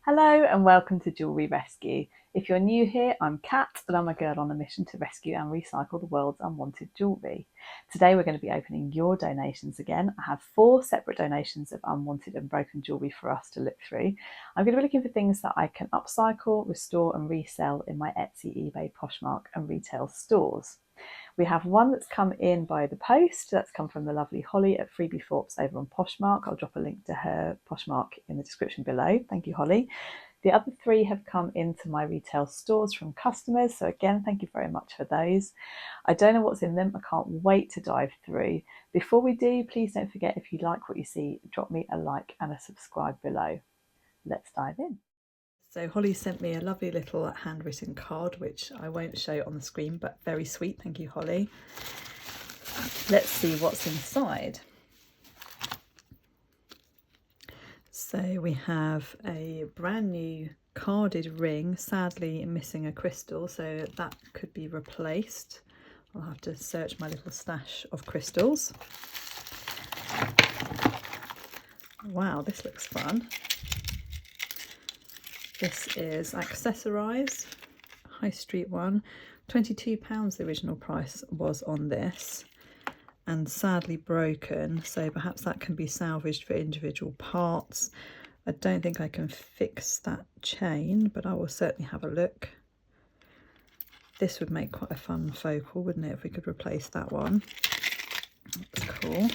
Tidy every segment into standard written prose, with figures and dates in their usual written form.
Hello and welcome to Jewellery Rescue. If you're new here, I'm Kat and I'm a girl on a mission to rescue and recycle the world's unwanted jewellery. Today we're going to be opening your donations again. I have 4 separate donations of unwanted and broken jewellery for us to look through. I'm going to be looking for things that I can upcycle, restore and resell in my Etsy, eBay, Poshmark and retail stores. We have one that's come in by the post. That's come from the lovely Holly at Freebie Thorpe's over on Poshmark. I'll drop a link to her Poshmark in the description below. Thank you, Holly. The other 3 have come into my retail stores from customers. So again, thank you very much for those. I don't know what's in them. I can't wait to dive through. Before we do, please don't forget, if you like what you see, drop me a like and a subscribe below. Let's dive in. So Holly sent me a lovely little handwritten card, which I won't show on the screen, but very sweet. Thank you, Holly. Let's see what's inside. So we have a brand new carded ring, sadly missing a crystal, so that could be replaced. I'll have to search my little stash of crystals. Wow, this looks fun. This is Accessorize, High Street one. £22 the original price was on this, and sadly broken, so perhaps that can be salvaged for individual parts. I don't think I can fix that chain, but I will certainly have a look. This would make quite a fun focal, wouldn't it, if we could replace that one. That's cool.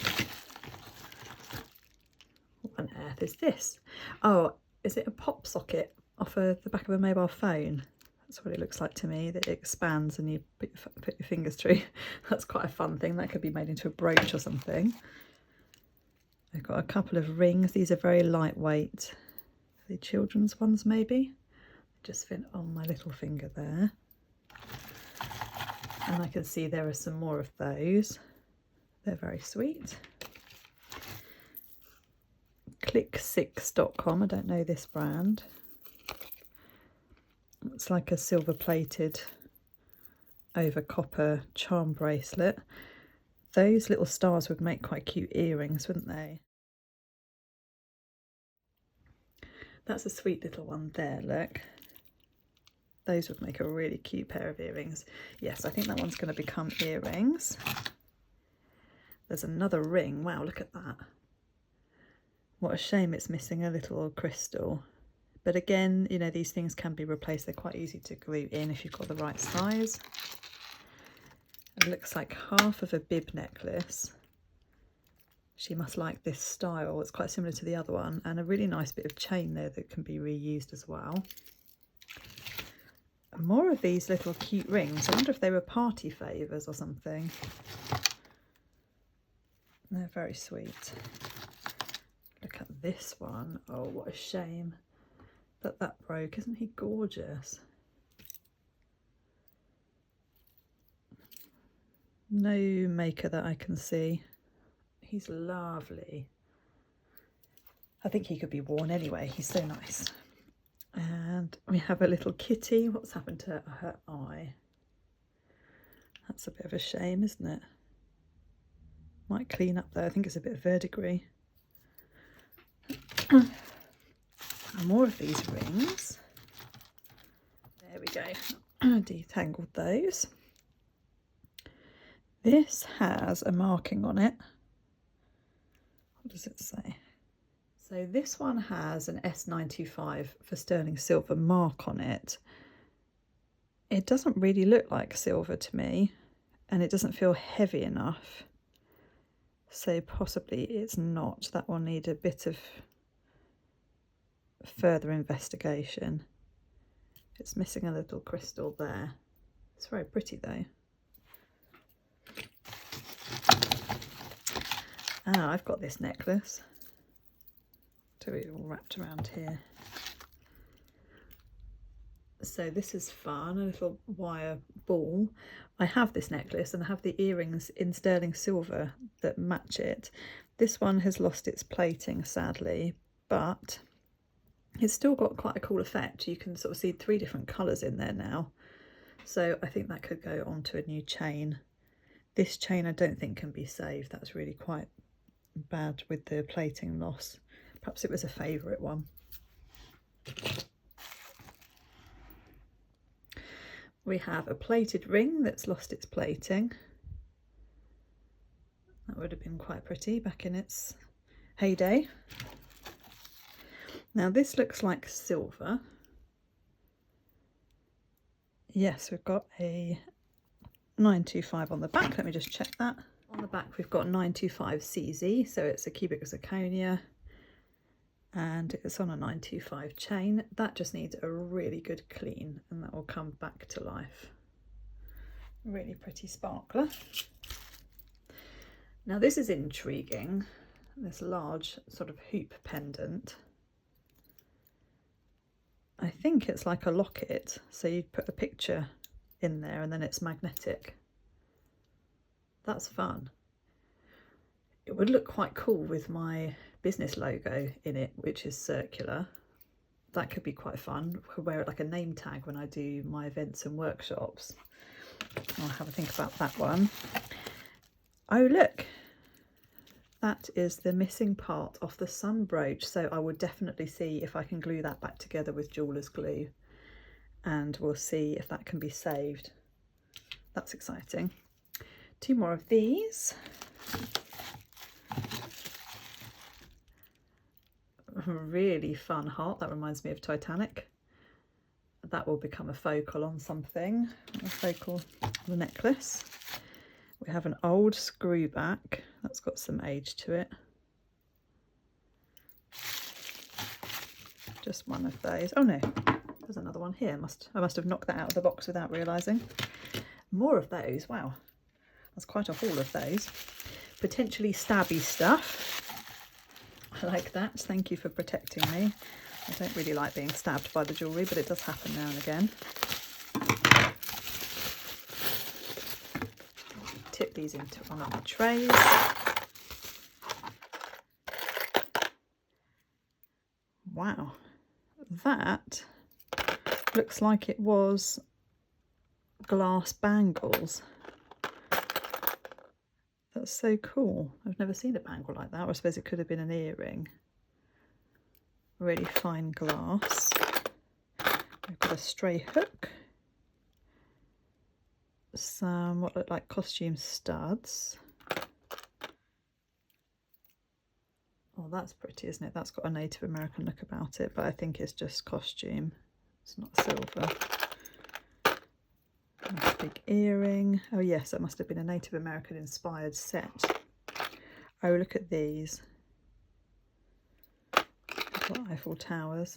What on earth is this? Oh, is it a pop socket off the back of a mobile phone? That's what it looks like to me, that it expands and you put your fingers through. That's quite a fun thing. That could be made into a brooch or something. I've got a couple of rings. These are very lightweight. Are they children's ones maybe? Just fit on my little finger there. And I can see there are some more of those. They're very sweet. Click6.com, I don't know this brand. It's like a silver plated over copper charm bracelet. Those little stars would make quite cute earrings, wouldn't they? That's a sweet little one there, look. Those would make a really cute pair of earrings. Yes, I think that one's going to become earrings. There's another ring. Wow, look at that. What a shame it's missing a little crystal. But again, you know, these things can be replaced. They're quite easy to glue in if you've got the right size. It looks like half of a bib necklace. She must like this style. It's quite similar to the other one. And a really nice bit of chain there that can be reused as well. And more of these little cute rings. I wonder if they were party favours or something. They're very sweet. Look at this one. Oh, what a shame that broke. Isn't he gorgeous? No maker that I can see. He's lovely. I think he could be worn anyway. He's so nice. And we have a little kitty. What's happened to her eye? That's a bit of a shame, isn't it? Might clean up there. I think it's a bit verdigris. More of these rings. There we go. Detangled those. This has a marking on it. What does it say? So this one has an S925 for sterling silver mark on it. It doesn't really look like silver to me, and it doesn't feel heavy enough. So possibly it's not. That will need a bit of further investigation. It's missing a little crystal there. It's very pretty though. Ah, I've got this necklace. So it's all wrapped around here. So this is fun, a little wire ball. I have this necklace and I have the earrings in sterling silver that match it. This one has lost its plating, sadly, but it's still got quite a cool effect. You can sort of see 3 different colours in there now. So I think that could go onto a new chain. This chain I don't think can be saved. That's really quite bad with the plating loss. Perhaps it was a favourite one. We have a plated ring that's lost its plating. That would have been quite pretty back in its heyday. Now this looks like silver. Yes, we've got a 925 on the back. Let me just check that. On the back we've got 925 CZ, so it's a cubic zirconia and it's on a 925 chain. That just needs a really good clean and that will come back to life. Really pretty sparkler. Now this is intriguing, this large sort of hoop pendant. I think it's like a locket, so you'd put a picture in there and then it's magnetic. That's fun. It would look quite cool with my business logo in it, which is circular. That could be quite fun. I could wear it like a name tag when I do my events and workshops. I'll have a think about that one. Oh look, that is the missing part of the sun brooch, so I will definitely see if I can glue that back together with jeweller's glue and we'll see if that can be saved. That's exciting. Two more of these. A really fun heart, that reminds me of Titanic. That will become a focal on something, a focal on the necklace. We have an old screw back, that's got some age to it. Just one of those. Oh no, there's another one here. I must have knocked that out of the box without realising. More of those, wow. That's quite a haul of those. Potentially stabby stuff. I like that, thank you for protecting me. I don't really like being stabbed by the jewellery, but it does happen now and again. Tip these into one of the trays. Wow, that looks like it was glass bangles. That's so cool. I've never seen a bangle like that, or I suppose it could have been an earring. Really fine glass. We've got a stray hook. Some what look like costume studs. Oh, that's pretty, isn't it? That's got a Native American look about it, but I think it's just costume. It's not silver. Nice big earring. Oh yes, that must have been a Native American inspired set. Oh, look at these. They've got Eiffel Towers.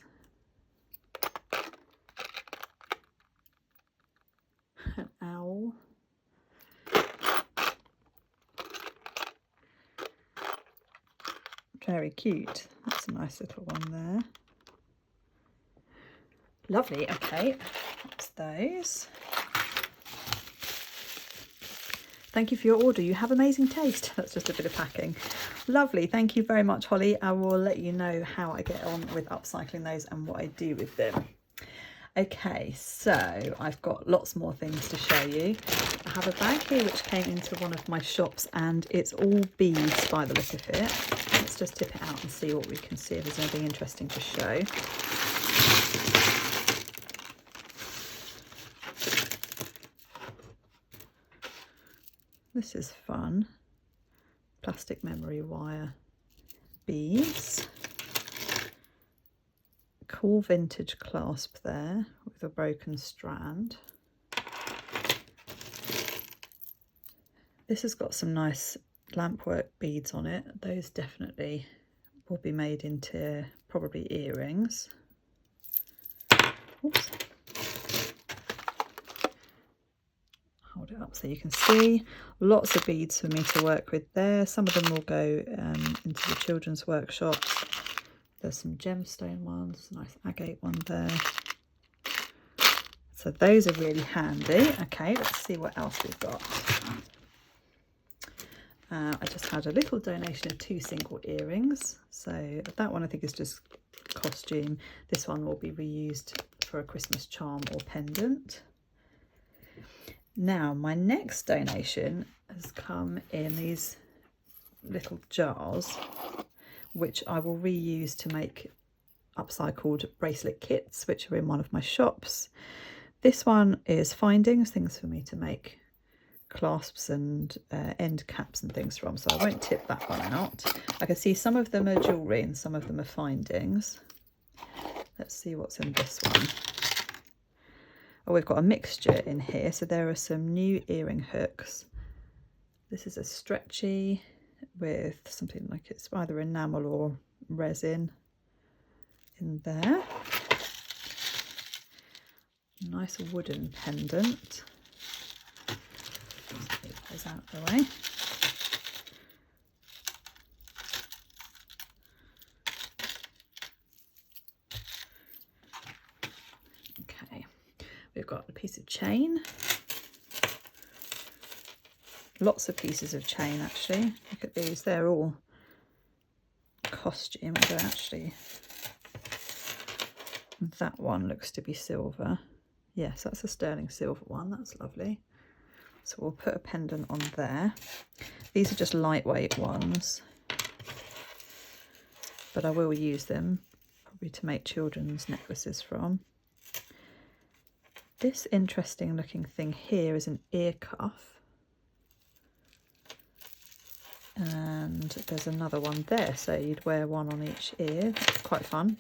An owl. Very cute. That's a nice little one there. Lovely. Okay, that's those. Thank you for your order. You have amazing taste. That's just a bit of packing. Lovely. Thank you very much, Holly. I will let you know how I get on with upcycling those and what I do with them. Okay, so I've got lots more things to show you. I have a bag here which came into one of my shops and it's all beads by the look of it. Let's just tip it out and see what we can see, if there's anything interesting to show. This is fun. Plastic memory wire beads. Cool vintage clasp there with a broken strand. This has got some nice lampwork beads on it. Those definitely will be made into probably earrings. Oops. Hold it up so you can see. Lots of beads for me to work with there. Some of them will go into the children's workshops. There's some gemstone ones, nice agate one there. So those are really handy. Okay, let's see what else we've got. I just had a little donation of 2 single earrings. So that one I think is just costume. This one will be reused for a Christmas charm or pendant. Now, my next donation has come in these little jars, which I will reuse to make upcycled bracelet kits, which are in one of my shops. This one is findings, things for me to make clasps and end caps and things from, so I won't tip that one out. I can see some of them are jewellery and some of them are findings. Let's see what's in this one. Oh, we've got a mixture in here, so there are some new earring hooks. This is a stretchy with something like it's either enamel or resin in there. Nice wooden pendant. Let's move those out of the way. Okay, we've got a piece of chain. Lots of pieces of chain actually. Look at these, they're all costume. They're actually, that one looks to be silver. Yes, that's a sterling silver one. That's lovely. So we'll put a pendant on there. These are just lightweight ones, but I will use them probably to make children's necklaces from. This interesting looking thing here is an ear cuff. And there's another one there, so you'd wear one on each ear. That's quite fun.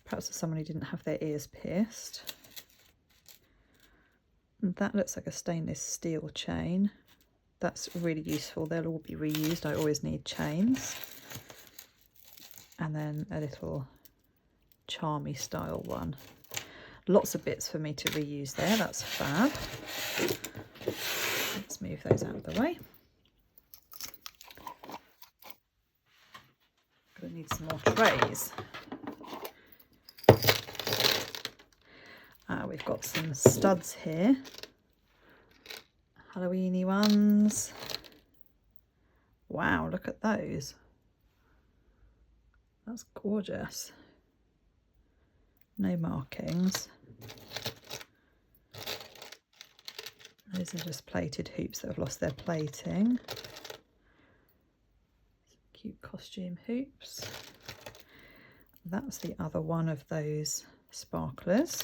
Perhaps for someone who didn't have their ears pierced. And that looks like a stainless steel chain. That's really useful. They'll all be reused. I always need chains. And then a little charmy style one. Lots of bits for me to reuse there. That's fab. Let's move those out of the way. Gonna need some more trays. We've got some studs here, Halloweeny ones. Wow, look at those. That's gorgeous. No markings. Those are just plated hoops that have lost their plating. Some cute costume hoops. That's the other one of those sparklers.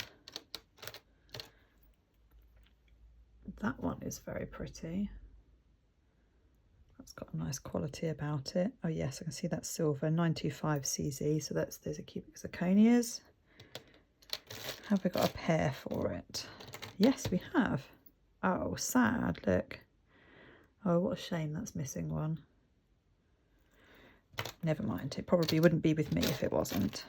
That one is very pretty. That's got a nice quality about it. Oh yes, I can see that's silver, 925 CZ, so those are cubic zirconias. Have we got a pair for it? Yes, we have. Oh, sad, look. Oh, what a shame that's missing one. Never mind, it probably wouldn't be with me if it wasn't.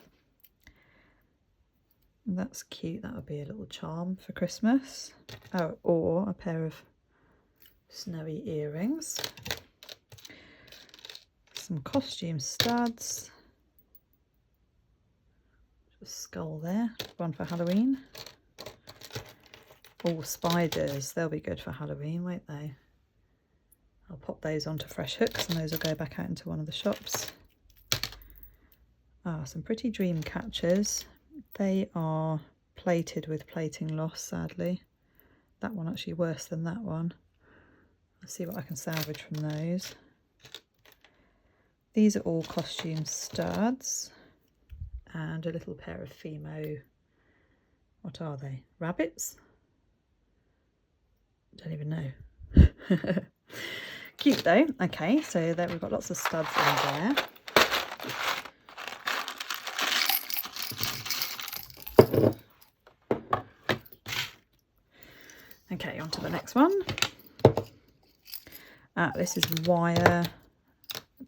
That's cute, that would be a little charm for Christmas. Oh, or a pair of snowy earrings. Some costume studs. Just a skull there, one for Halloween. Oh, spiders, they'll be good for Halloween, won't they? I'll pop those onto fresh hooks and those will go back out into one of the shops. Ah, some pretty dream catchers. They are plated with plating loss, sadly. That one actually worse than that one. Let's see what I can salvage from those. These are all costume studs. And a little pair of Fimo, what are they? Rabbits? Don't even know. Cute though. Okay, so there we've got lots of studs in there. Okay, on to the next one. This is wire,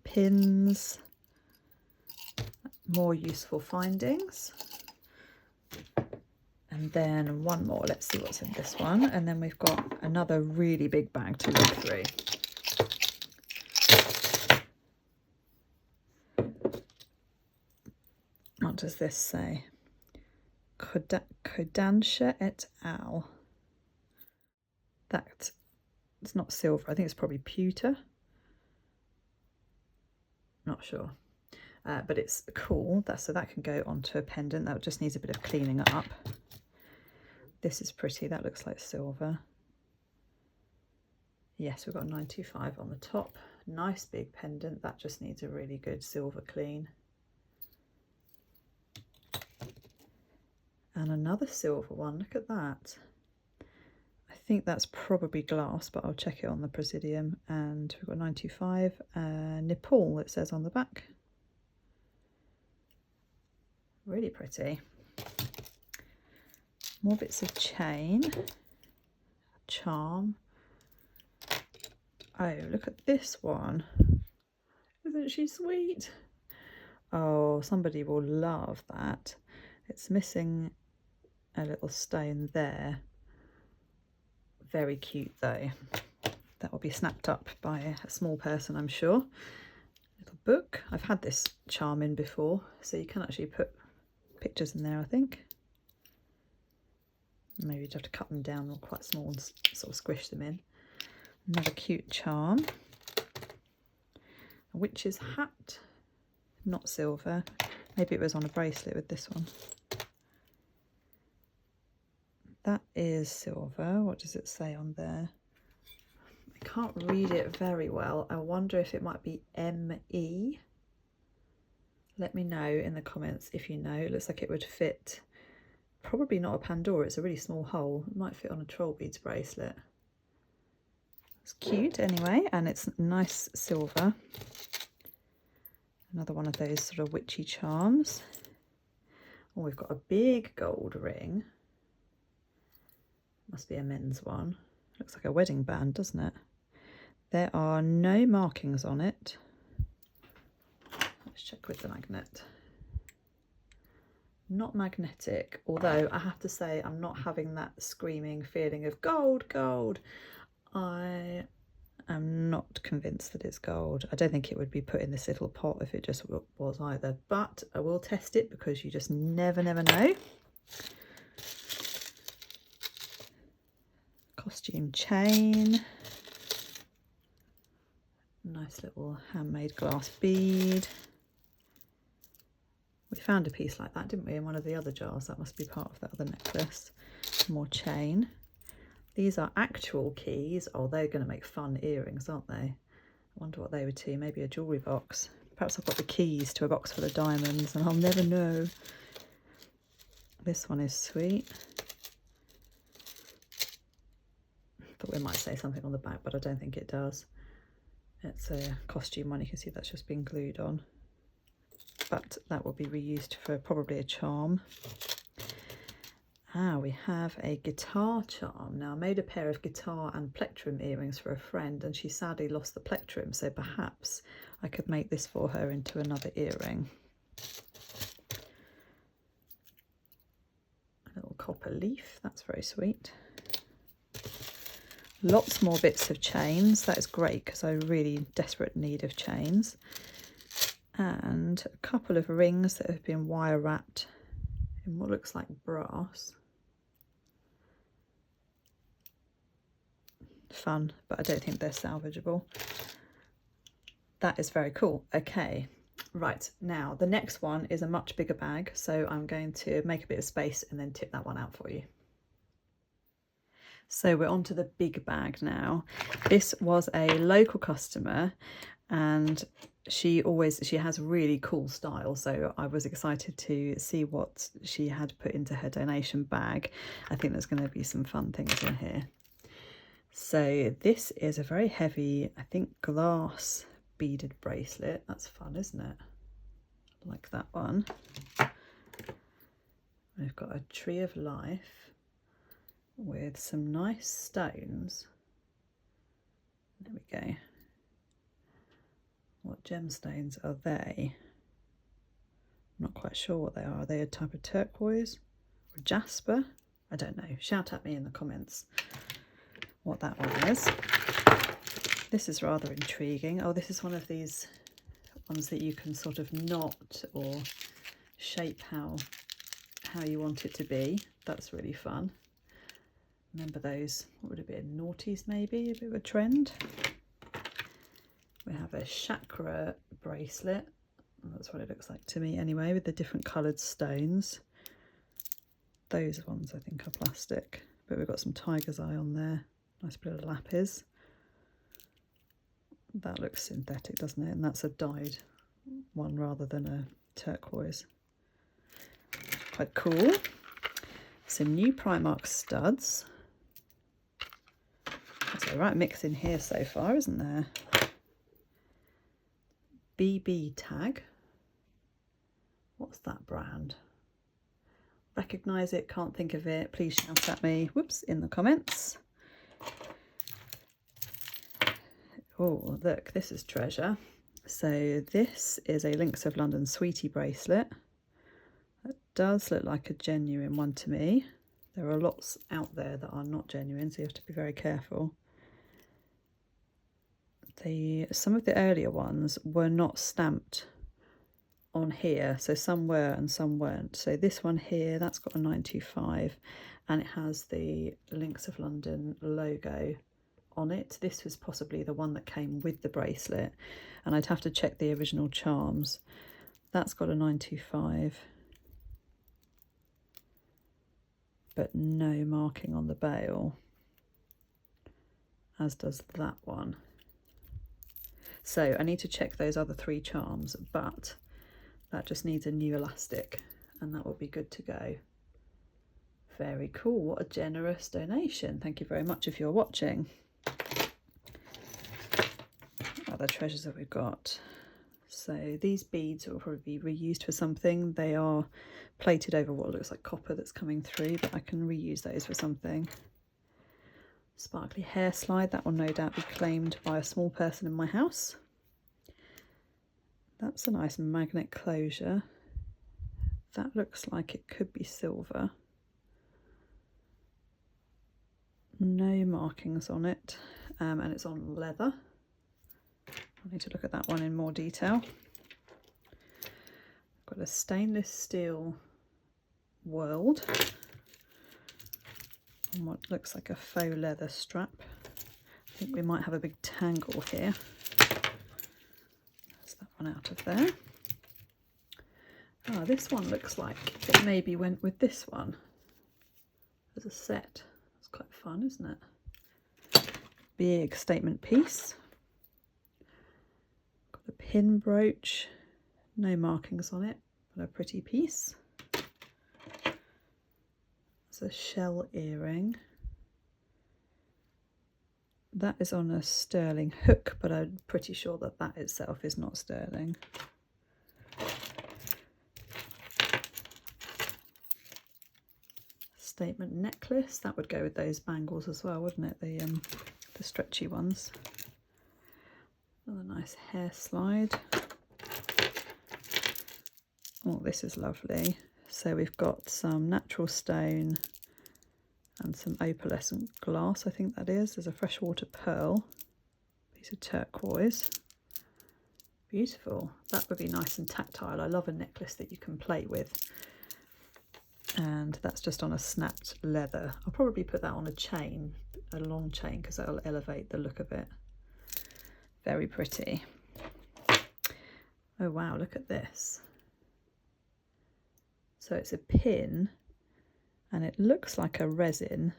pins, more useful findings. And then one more, let's see what's in this one. And then we've got another really big bag to look through. What does this say? Kodansha et al. That, it's not silver, I think it's probably pewter. Not sure. But it's cool, so that can go onto a pendant. That just needs a bit of cleaning up. This is pretty, that looks like silver. Yes, we've got 925 on the top. Nice big pendant, that just needs a really good silver clean. And another silver one, look at that. I think that's probably glass, but I'll check it on the Presidium. And we've got 925, Nepal it says on the back. Really pretty. More bits of chain, charm. Oh, look at this one. Isn't she sweet? Oh, somebody will love that. It's missing a little stone there. Very cute though. That will be snapped up by a small person, I'm sure. Little book. I've had this charm in before, so you can actually put pictures in there, I think. Maybe you'd have to cut them down quite small and sort of squish them in. Another cute charm. A witch's hat. Not silver. Maybe it was on a bracelet with this one. That is silver. What does it say on there? I can't read it very well. I wonder if it might be ME. Let me know in the comments if you know. It looks like it would fit, probably not a Pandora, it's a really small hole. It might fit on a troll beads bracelet. It's cute anyway, and it's nice silver. Another one of those sort of witchy charms. Oh, we've got a big gold ring. Must be a men's one. Looks like a wedding band, doesn't it? There are no markings on it. Let's check with the magnet. Not magnetic, although I have to say I'm not having that screaming feeling of gold, gold. I am not convinced that it's gold. I don't think it would be put in this little pot if it just was either, but I will test it because you just never know. Costume chain. Nice little handmade glass bead. We found a piece like that, didn't we, in one of the other jars? That must be part of that other necklace. More chain. These are actual keys. Oh, they're going to make fun earrings, aren't they? I wonder what they were to. Maybe a jewellery box. Perhaps I've got the keys to a box full of diamonds and I'll never know. This one is sweet. Thought we might say something on the back, but I don't think it does. It's a costume one. You can see that's just been glued on. But that will be reused for probably a charm. Ah, we have a guitar charm. Now, I made a pair of guitar and plectrum earrings for a friend and she sadly lost the plectrum, so perhaps I could make this for her into another earring. A little copper leaf, that's very sweet. Lots more bits of chains. That is great because I'm really desperate need of chains. And a couple of rings that have been wire wrapped in what looks like brass. Fun, but I don't think they're salvageable. That is very cool. Okay, right, now the next one is a much bigger bag, so I'm going to make a bit of space and then tip that one out for you. So we're on to the big bag now. This was a local customer and she has really cool style, so I was excited to see what she had put into her donation bag. I think there's going to be some fun things in here. So this is a very heavy, I think, glass beaded bracelet. That's fun, isn't it? Like that one. We've got a tree of life with some nice stones. There we go. What gemstones are they? I'm not quite sure what they are. Are they a type of turquoise or jasper? I don't know. Shout at me in the comments what that one is. This is rather intriguing. Oh, this is one of these ones that you can sort of knot or shape how you want it to be. That's really fun. Remember those, what would it be, noughties maybe, a bit of a trend. We have a chakra bracelet. That's what it looks like to me anyway, with the different coloured stones. Those ones I think are plastic, but we've got some tiger's eye on there. Nice bit of lapis. That looks synthetic, doesn't it? And that's a dyed one rather than a turquoise. Quite cool. Some new Primark studs. There's a right mix in here so far, isn't there? BB tag. What's that brand? Recognise it, can't think of it. Please shout at me, whoops, in the comments. Oh, look, this is treasure. So this is a Links of London Sweetie bracelet. That does look like a genuine one to me. There are lots out there that are not genuine, so you have to be very careful. Some of the earlier ones were not stamped on here, so some were and some weren't. So this one here, that's got a 925 and it has the Links of London logo on it. This was possibly the one that came with the bracelet, and I'd have to check the original charms. That's got a 925 but no marking on the bail, as does that one. So I need to check those other 3 charms, but that just needs a new elastic and that will be good to go. Very cool. What a generous donation. Thank you very much if you're watching. Other treasures that we've got. So these beads will probably be reused for something. They are plated over what looks like copper that's coming through, but I can reuse those for something. Sparkly hair slide, that will no doubt be claimed by a small person in my house. That's a nice magnet closure. That looks like it could be silver. No markings on it, and it's on leather. I need to look at that one in more detail. Got a stainless steel world on what looks like a faux leather strap. I think we might have a big tangle here. There's that one out of there. Ah, this one looks like it maybe went with this one as a set. It's quite fun, isn't it? Big statement piece. Got a pin brooch, no markings on it, but a pretty piece. It's a shell earring. That is on a sterling hook, but I'm pretty sure that that itself is not sterling. Statement necklace, that would go with those bangles as well, wouldn't it? The stretchy ones. Another nice hair slide. Oh, this is lovely. So we've got some natural stone and some opalescent glass, I think that is. There's a freshwater pearl, piece of turquoise. Beautiful. That would be nice and tactile. I love a necklace that you can play with. And that's just on a snapped leather. I'll probably put that on a chain, a long chain, because that'll elevate the look of it. Very pretty. Oh wow, look at this. So it's a pin and it looks like a resin,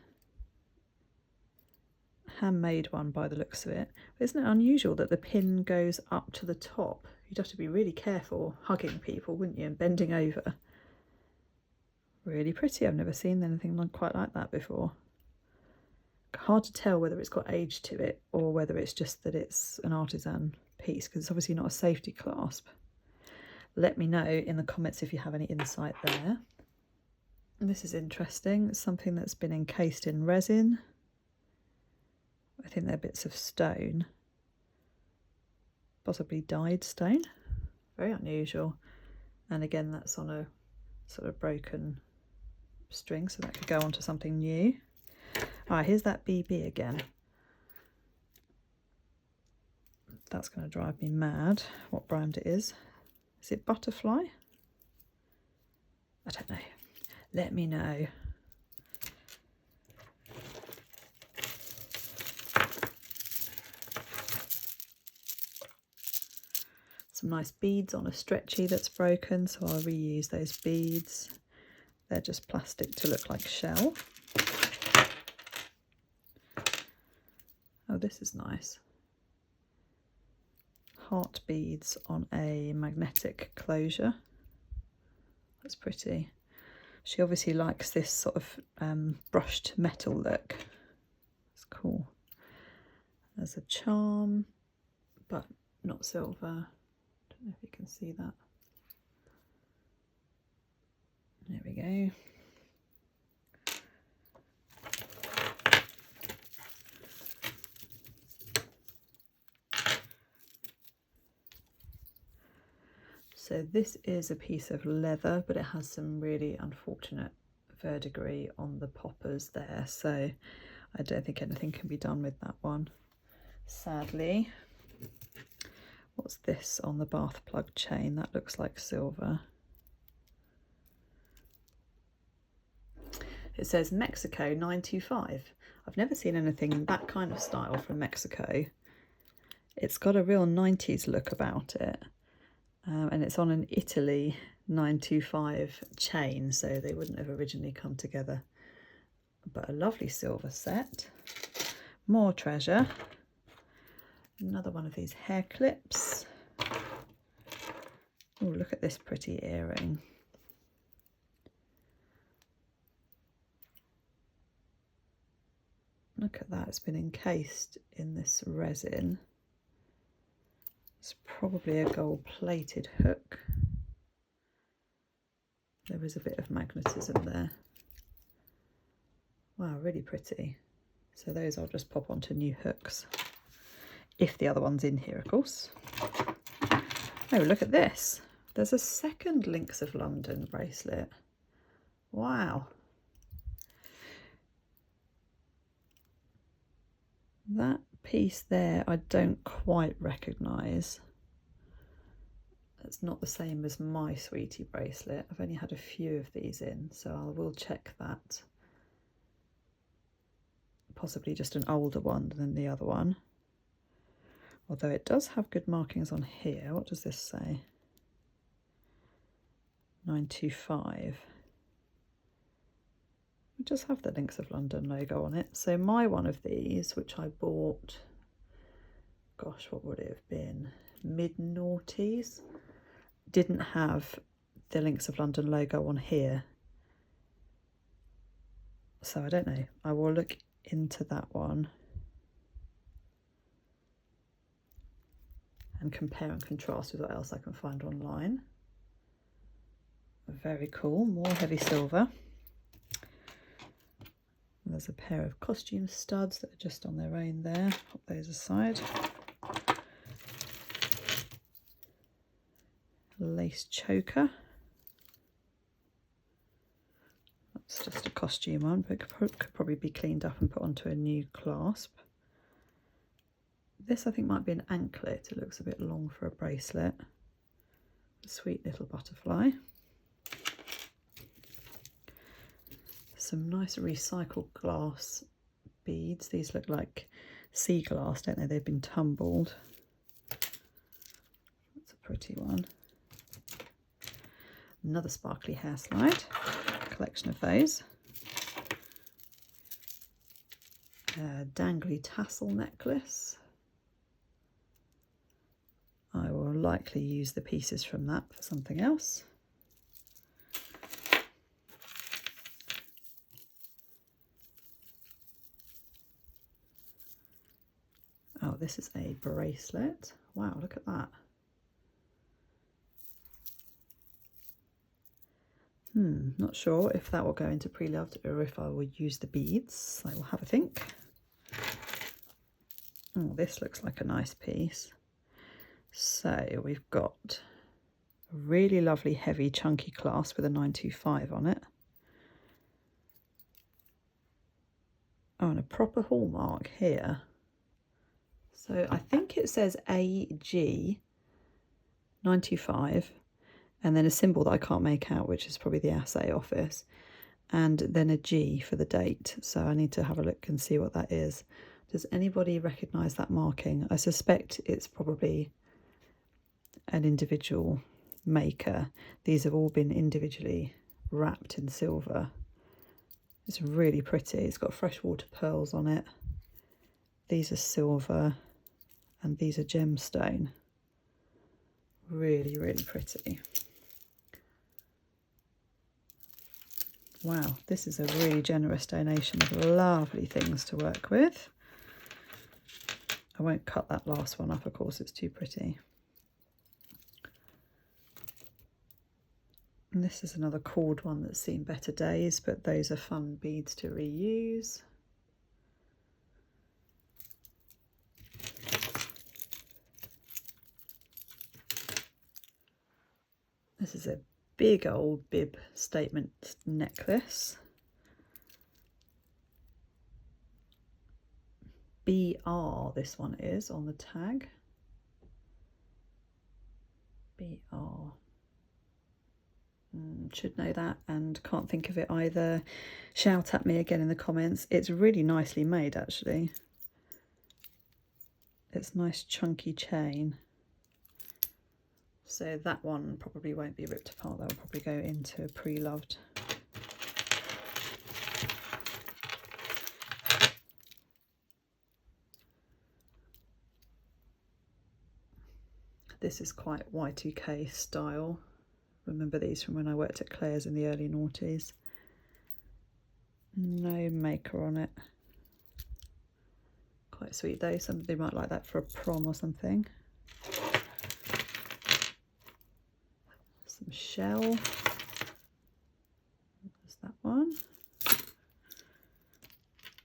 handmade one by the looks of it. But isn't it unusual that the pin goes up to the top? You'd have to be really careful hugging people, wouldn't you, and bending over. Really pretty. I've never seen anything quite like that before. Hard to tell whether it's got age to it or whether it's just that it's an artisan piece, because it's obviously not a safety clasp. Let me know in the comments if you have any insight there. And this is interesting. It's something that's been encased in resin. I think they're bits of stone, possibly dyed stone. Very unusual. And again, that's on a sort of broken string, so that could go onto something new. All right, here's that BB again. That's going to drive me mad. What brand it is? Is it Butterfly? I don't know. Let me know. Some nice beads on a stretchy that's broken, so I'll reuse those beads. They're just plastic to look like shell. Oh, this is nice. Heart beads on a magnetic closure. That's pretty. She obviously likes this sort of brushed metal look. It's cool. There's a charm, but not silver. Don't know if you can see that. There we go. So this is a piece of leather, but it has some really unfortunate verdigris on the poppers there. So I don't think anything can be done with that one, sadly. What's this on the bath plug chain? That looks like silver. It says Mexico 925. I've never seen anything in that kind of style from Mexico. It's got a real 90s look about it. And it's on an Italy 925 chain, so they wouldn't have originally come together. But a lovely silver set. More treasure. Another one of these hair clips. Oh, look at this pretty earring. Look at that, it's been encased in this resin. It's probably a gold-plated hook. There is a bit of magnetism there. Wow, really pretty. So those I'll just pop onto new hooks. If the other one's in here, of course. Oh, look at this. There's a second Links of London bracelet. Wow. That piece there I don't quite recognise. It's not the same as my Sweetie bracelet. I've only had a few of these in, so I will check that. Possibly just an older one than the other one. Although it does have good markings on here. What does this say? 925. It does have the Links of London logo on it. So my one of these, which I bought, gosh, what would it have been? Mid-noughties. Didn't have the Links of London logo on here. So I don't know. I will look into that one and compare and contrast with what else I can find online. Very cool. More heavy silver. There's a pair of costume studs that are just on their own there. Pop those aside. Lace choker. That's just a costume one, but it could probably be cleaned up and put onto a new clasp. This I think might be an anklet. It looks a bit long for a bracelet. A sweet little butterfly. Some nice recycled glass beads. These look like sea glass, don't they? They've been tumbled. That's a pretty one. Another sparkly hair slide. Collection of those. A dangly tassel necklace. I will likely use the pieces from that for something else. Oh, this is a bracelet. Wow, look at that. Not sure if that will go into pre-loved or if I will use the beads. I will have a think. Oh, this looks like a nice piece. So we've got a really lovely heavy chunky clasp with a 925 on it. Oh, and a proper hallmark here. So I think it says AG 925 and then a symbol that I can't make out, which is probably the assay office, and then a G for the date. So I need to have a look and see what that is. Does anybody recognise that marking? I suspect it's probably an individual maker. These have all been individually wrapped in silver. It's really pretty. It's got freshwater pearls on it. These are silver and these are gemstone. Really, really pretty. Wow, this is a really generous donation of lovely things to work with. I won't cut that last one up, of course, it's too pretty. And this is another cord one that's seen better days, but those are fun beads to reuse. This is a big old bib statement necklace. BR this one is on the tag. BR. Should know that and can't think of it either. Shout at me again in the comments. It's really nicely made actually. It's nice chunky chain. So that one probably won't be ripped apart. That will probably go into pre-loved. This is quite Y2K style. Remember these from when I worked at Claire's in the early noughties. No maker on it. Quite sweet though. Somebody might like that for a prom or something. Some shell. There's that one.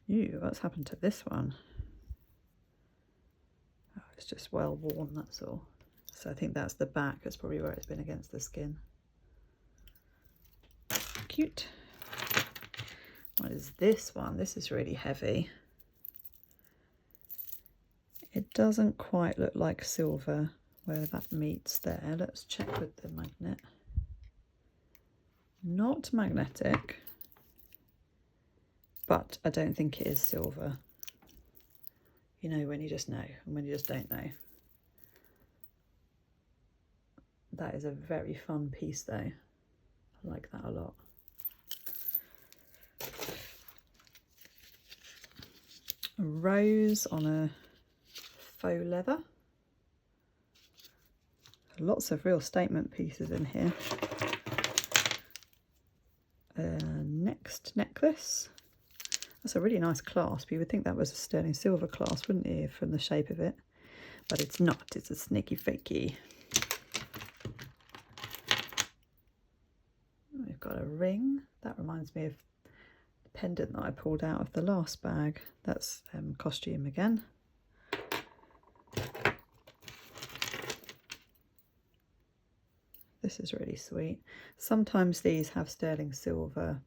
Ew, what's happened to this one? Oh, it's just well worn, that's all. So I think that's the back. That's probably where it's been against the skin. Cute. What is this one? This is really heavy. It doesn't quite look like silver where that meets there. Let's check with the magnet. Not magnetic, but I don't think it is silver. You know when you just know and when you just don't know. That is a very fun piece though. I like that a lot. A rose on a faux leather. Lots of real statement pieces in here. Next necklace. That's a really nice clasp. You would think that was a sterling silver clasp, wouldn't you, from the shape of it? But it's not. It's a sneaky fakey. We've got a ring. That reminds me of the pendant that I pulled out of the last bag. That's costume again. This is really sweet. Sometimes these have sterling silver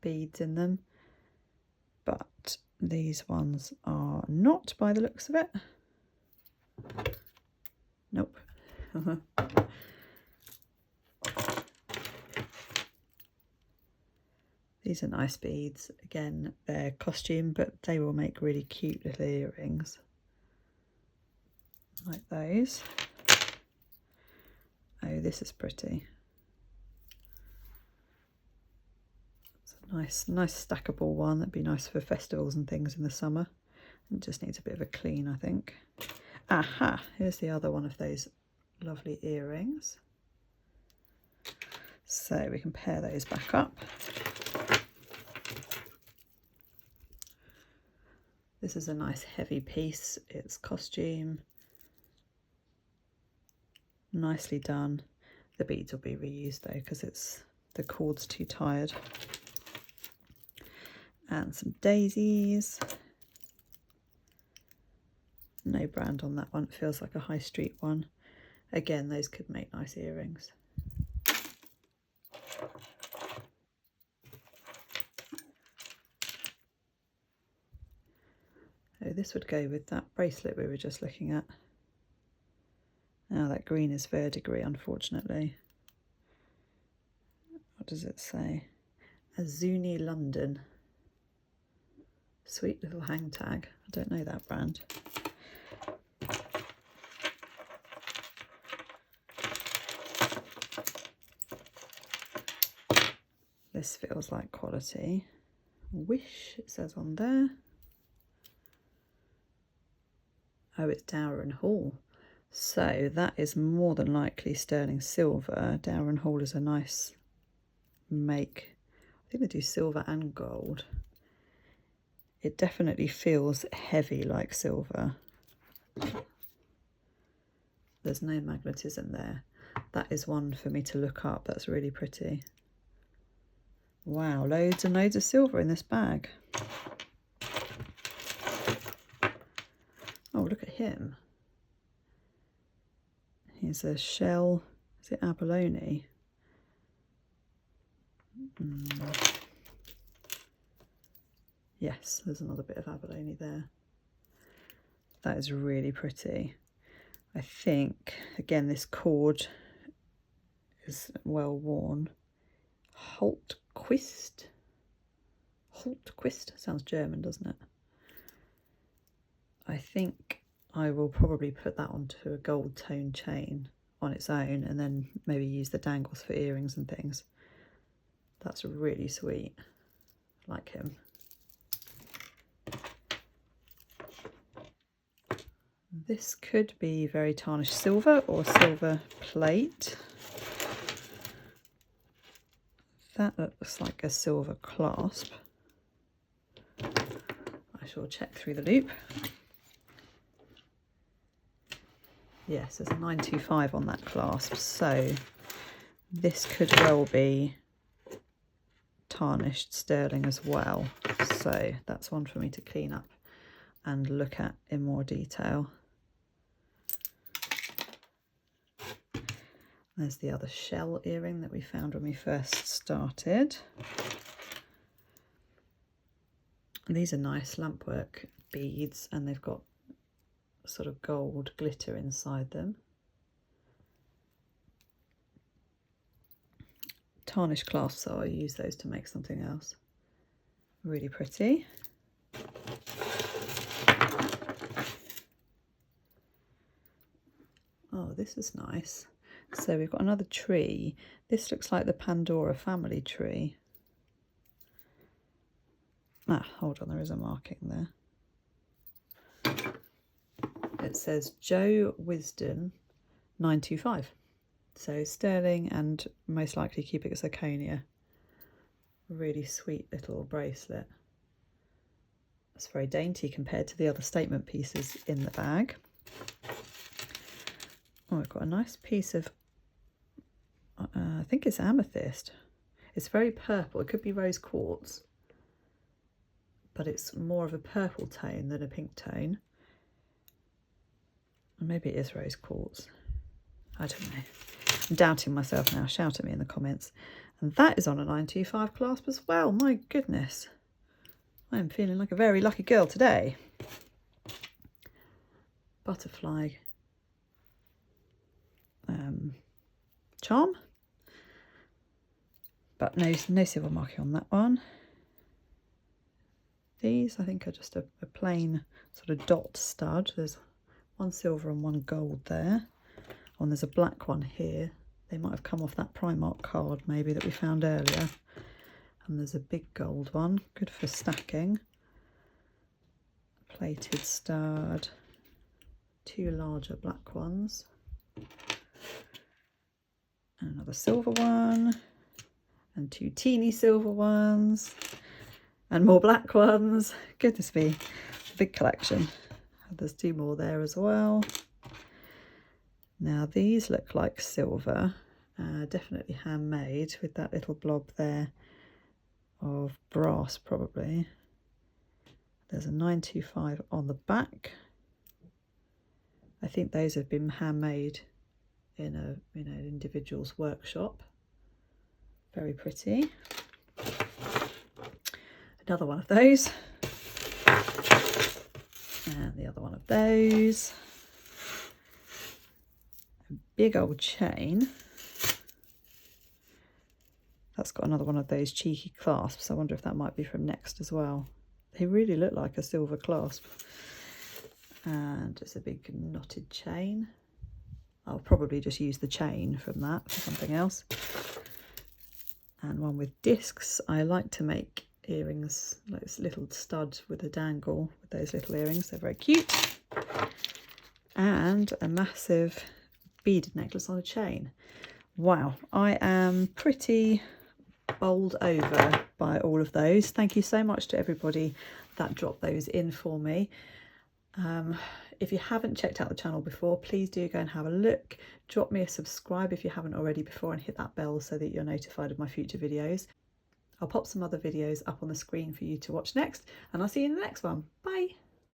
beads in them, but these ones are not by the looks of it. Nope. These are nice beads. Again, they're costume, but they will make really cute little earrings. Like those. Oh, this is pretty. It's a nice stackable one. That'd be nice for festivals and things in the summer. It just needs a bit of a clean, I think. Aha, here's the other one of those lovely earrings. So we can pair those back up. This is a nice heavy piece. It's costume. Nicely done. The beads will be reused though because it's the cord's too tired. And some daisies. No brand on that one. It feels like a high street one. Again, those could make nice earrings. Oh, this would go with that bracelet we were just looking at. Now that green is verdigris, unfortunately. What does it say? Azuni London. Sweet little hang tag. I don't know that brand. This feels like quality. Wish, it says on there. Oh, it's Dower and Hall. So that is more than likely sterling silver. Dower and Hall is a nice make. think they do silver and gold. It definitely feels heavy like silver. There's no magnetism there. That is one for me to look up. That's really pretty. Wow, loads and loads of silver in this bag. Oh, look at him. Here's a shell. Is it abalone? Yes, there's another bit of abalone there. That is really pretty. I think, again, this cord is well worn. Holtquist. Holtquist sounds German, doesn't it? I think I will probably put that onto a gold tone chain on its own and then maybe use the dangles for earrings and things. That's really sweet. I like him. This could be very tarnished silver or silver plate. That looks like a silver clasp. I shall check through the loop. Yes, there's a 925 on that clasp, so this could well be tarnished sterling as well. So that's one for me to clean up and look at in more detail. There's the other shell earring that we found when we first started. These are nice lampwork beads and they've got sort of gold glitter inside them. Tarnished clasps, so I'll use those to make something else. Really pretty. Oh, this is nice. So we've got another tree. This looks like the Pandora family tree. Ah, hold on, there is a marking there. It says Joe Wisdom 925. So sterling and most likely cubic zirconia. Really sweet little bracelet. It's very dainty compared to the other statement pieces in the bag. Oh, I've got a nice piece of, I think it's amethyst. It's very purple. It could be rose quartz, but it's more of a purple tone than a pink tone. Or maybe it is rose quartz. I don't know. I'm doubting myself now. Shout at me in the comments. And that is on a 925 clasp as well. My goodness. I am feeling like a very lucky girl today. Butterfly charm. But no silver marking on that one. These I think are just a plain sort of dot stud. There's one silver and one gold there. Oh, and there's a black one here. They might have come off that Primark card maybe that we found earlier. And there's a big gold one, good for stacking. Plated stud. Two larger black ones. And another silver one. And two teeny silver ones. And more black ones. Goodness me, big collection. There's two more there as well. Now these look like silver, definitely handmade with that little blob there of brass probably. There's a 925 on the back. I think those have been handmade in an individual's workshop. Very pretty. Another one of those. And the other one of those. A big old chain. That's got another one of those cheeky clasps. I wonder if that might be from Next as well. They really look like a silver clasp. And it's a big knotted chain. I'll probably just use the chain from that for something else. And one with discs. I like to make earrings like this little stud with a dangle with those little earrings. They're very cute. And a massive beaded necklace on a chain. Wow, I am pretty bowled over by all of those. Thank you so much to everybody that dropped those in for me. If you haven't checked out the channel before, please do go and have a look. Drop me a subscribe if you haven't already before, and hit that bell so that you're notified of my future videos. I'll pop some other videos up on the screen for you to watch next, and I'll see you in the next one. Bye.